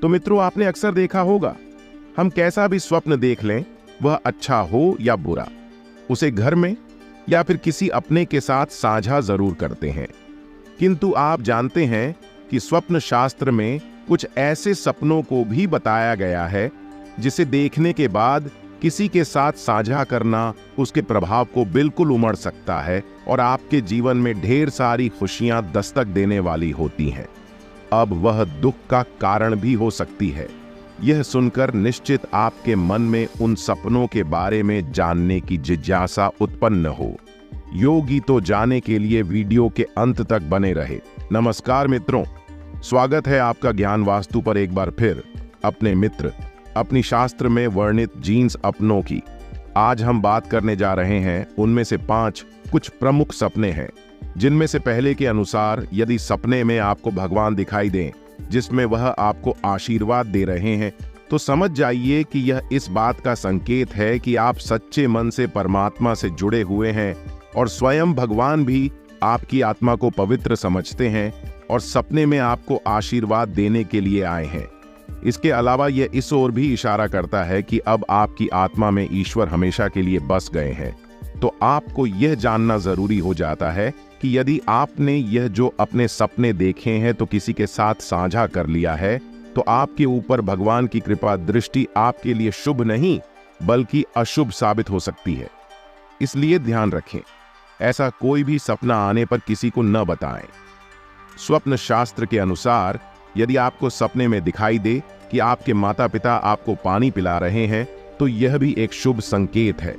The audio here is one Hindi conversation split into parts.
तो मित्रों, आपने अक्सर देखा होगा, हम कैसा भी स्वप्न देख लें, वह अच्छा हो या बुरा, उसे घर में या फिर किसी अपने के साथ साझा जरूर करते हैं। किंतु आप जानते हैं कि स्वप्न शास्त्र में कुछ ऐसे सपनों को भी बताया गया है जिसे देखने के बाद किसी के साथ साझा करना उसके प्रभाव को बिल्कुल उमड़ सकता है और आपके जीवन में ढेर सारी खुशियां दस्तक देने वाली होती हैं। अब वह दुख का कारण भी हो सकती है। यह सुनकर निश्चित आपके मन में उन सपनों के बारे में जानने की जिज्ञासा उत्पन्न हो। योगी तो जाने के लिए वीडियो के अंत तक बने रहे। नमस्कार मित्रों, स्वागत है आपका ज्ञान वास्तु पर एक बार फिर। अपने मित्र, अपनी शास्त्र में वर्णित जीन्स अपनों की आज हम बात करने जा रहे हैं। उनमें से 5 कुछ प्रमुख सपने हैं, जिनमें से पहले के अनुसार यदि सपने में आपको भगवान दिखाई दें जिसमें वह आपको आशीर्वाद दे रहे हैं, तो समझ जाइए कि यह इस बात का संकेत है कि आप सच्चे मन से परमात्मा से जुड़े हुए हैं और स्वयं भगवान भी आपकी आत्मा को पवित्र समझते हैं और सपने में आपको आशीर्वाद देने के लिए आए हैं। इसके अलावा यह इस ओर भी इशारा करता है कि अब आपकी आत्मा में ईश्वर हमेशा के लिए बस गए हैं। तो आपको यह जानना जरूरी हो जाता है कि यदि आपने यह जो अपने सपने देखे हैं तो किसी के साथ साझा कर लिया है, तो आपके ऊपर भगवान की कृपा दृष्टि आपके लिए शुभ नहीं बल्कि अशुभ साबित हो सकती है। इसलिए ध्यान रखें, ऐसा कोई भी सपना आने पर किसी को न बताएं। स्वप्न शास्त्र के अनुसार यदि आपको सपने में दिखाई दे कि आपके माता पिता आपको पानी पिला रहे हैं, तो यह भी एक शुभ संकेत है।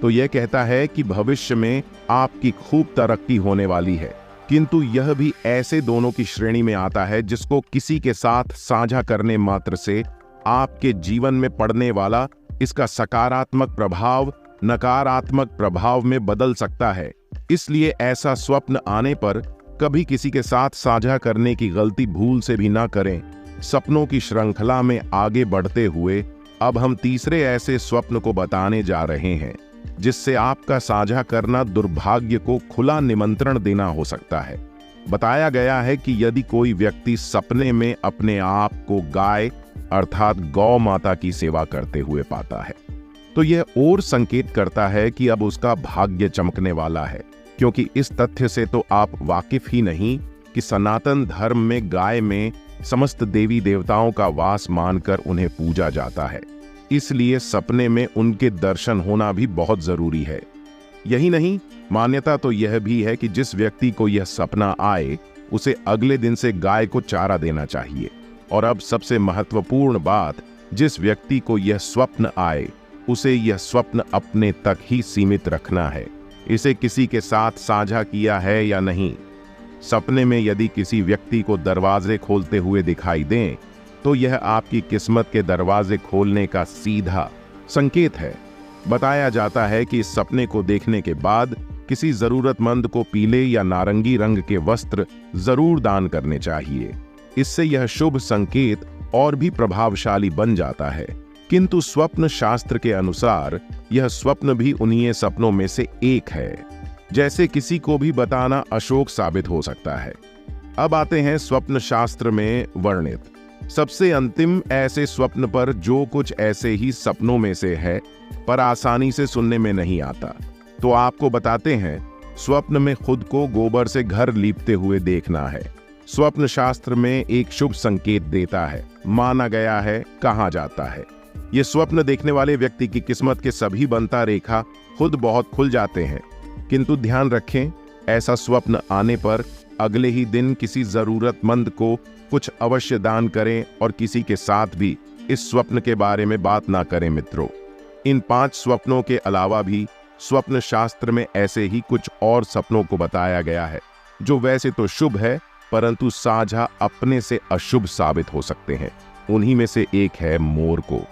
तो यह कहता है कि भविष्य में आपकी खूब तरक्की होने वाली है। किंतु यह भी ऐसे दोनों की श्रेणी में आता है जिसको किसी के साथ साझा करने मात्र से आपके जीवन में पड़ने वाला इसका सकारात्मक प्रभाव नकारात्मक प्रभाव में बदल सकता है। इसलिए ऐसा स्वप्न आने पर कभी किसी के साथ साझा करने की गलती भूल से भी ना करें। सपनों की श्रृंखला में आगे बढ़ते हुए अब हम तीसरे ऐसे स्वप्न को बताने जा रहे हैं जिससे आपका साझा करना दुर्भाग्य को खुला निमंत्रण देना हो सकता है। बताया गया है कि यदि कोई व्यक्ति सपने में अपने आप को गाय अर्थात गौ माता की सेवा करते हुए पाता है, तो यह और संकेत करता है कि अब उसका भाग्य चमकने वाला है, क्योंकि इस तथ्य से तो आप वाकिफ ही नहीं कि सनातन धर्म में गाय में समस्त देवी देवताओं का वास मानकर उन्हें पूजा जाता है। इसलिए सपने में उनके दर्शन होना भी बहुत जरूरी है। यही नहीं, मान्यता तो यह भी है कि जिस व्यक्ति को यह सपना आए उसे अगले दिन से गाय को चारा देना चाहिए। और अब सबसे महत्वपूर्ण बात, जिस व्यक्ति को यह स्वप्न आए उसे यह स्वप्न अपने तक ही सीमित रखना है। इसे किसी के साथ साझा किया है या नहीं। सपने में यदि किसी व्यक्ति को दरवाजे खोलते हुए दिखाई दें, तो यह आपकी किस्मत के दरवाजे खोलने का सीधा संकेत है। बताया जाता है कि इस सपने को देखने के बाद किसी जरूरतमंद को पीले या नारंगी रंग के वस्त्र जरूर दान करने चाहिए। इससे यह शुभ संकेत और भी प्रभावशाली बन जाता है। किंतु स्वप्न शास्त्र के अनुसार यह स्वप्न भी उन्हीं सपनों में से एक है, जैसे किसी को भी बताना अशोक साबित हो सकता है। अब आते हैं स्वप्न शास्त्र में वर्णित सबसे अंतिम ऐसे स्वप्न पर, जो कुछ ऐसे ही सपनों में से है पर आसानी से सुनने में नहीं आता। तो आपको बताते हैं, स्वप्न में खुद को गोबर से घर लीपते हुए देखना है। स्वप्न शास्त्र में एक शुभ संकेत देता है, माना गया है, कहा जाता है। ये स्वप्न देखने वाले व्यक्ति की किस्मत के सभी बनता रेखा खुद बहुत खुल जाते हैं। किंतु ध्यान रखें, ऐसा स्वप्न आने पर अगले ही दिन किसी जरूरतमंद को कुछ अवश्य दान करें और किसी के साथ भी इस स्वप्न के बारे में बात ना करें। मित्रों, इन 5 स्वप्नों के अलावा भी स्वप्न शास्त्र में ऐसे ही कुछ और सपनों को बताया गया है जो वैसे तो शुभ है परंतु साझा अपने से अशुभ साबित हो सकते हैं। उन्हीं में से एक है मोर को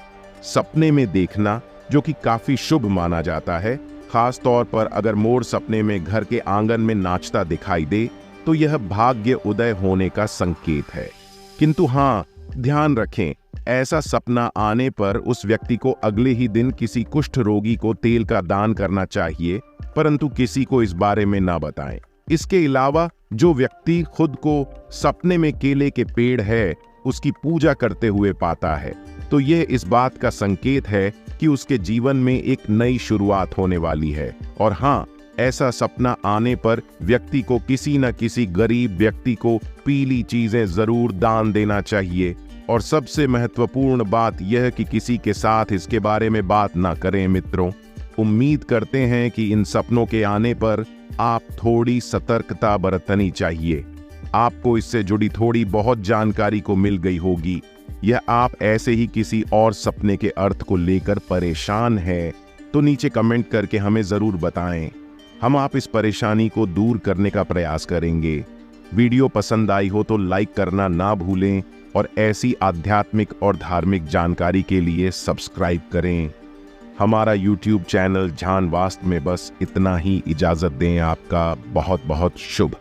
सपने में देखना, जो कि काफी शुभ माना जाता है। खास तौर पर अगर मोर सपने में घर के आंगन में नाचता दिखाई दे तो यह भाग्य उदय होने का संकेत है। किंतु हाँ, ध्यान रखें, ऐसा सपना आने पर उस व्यक्ति को अगले ही दिन किसी कुष्ठ रोगी को तेल का दान करना चाहिए, परंतु किसी को इस बारे में ना बताएं। इसके अलावा जो व्यक्ति खुद को सपने में केले के पेड़ है उसकी पूजा करते हुए पाता है, तो यह इस बात का संकेत है कि उसके जीवन में एक नई शुरुआत होने वाली है। और हाँ, ऐसा सपना आने पर व्यक्ति को किसी न किसी गरीब व्यक्ति को पीली चीजें जरूर दान देना चाहिए। और सबसे महत्वपूर्ण बात यह कि किसी के साथ इसके बारे में बात ना करें मित्रों। उम्मीद करते हैं कि इन सपनों के आने पर आप थोड़ी सतर्कता बरतनी चाहिए। आपको इससे जुड़ी थोड़ी बहुत जानकारी को मिल गई होगी, या आप ऐसे ही किसी और सपने के अर्थ को लेकर परेशान हैं, तो नीचे कमेंट करके हमें जरूर बताएं। हम आप इस परेशानी को दूर करने का प्रयास करेंगे। वीडियो पसंद आई हो तो लाइक करना ना भूलें और ऐसी आध्यात्मिक और धार्मिक जानकारी के लिए सब्सक्राइब करें। हमारा YouTube चैनल ज्ञान वास्तु में बस इतना ही। इजाजत दें। आपका बहुत बहुत शुभ।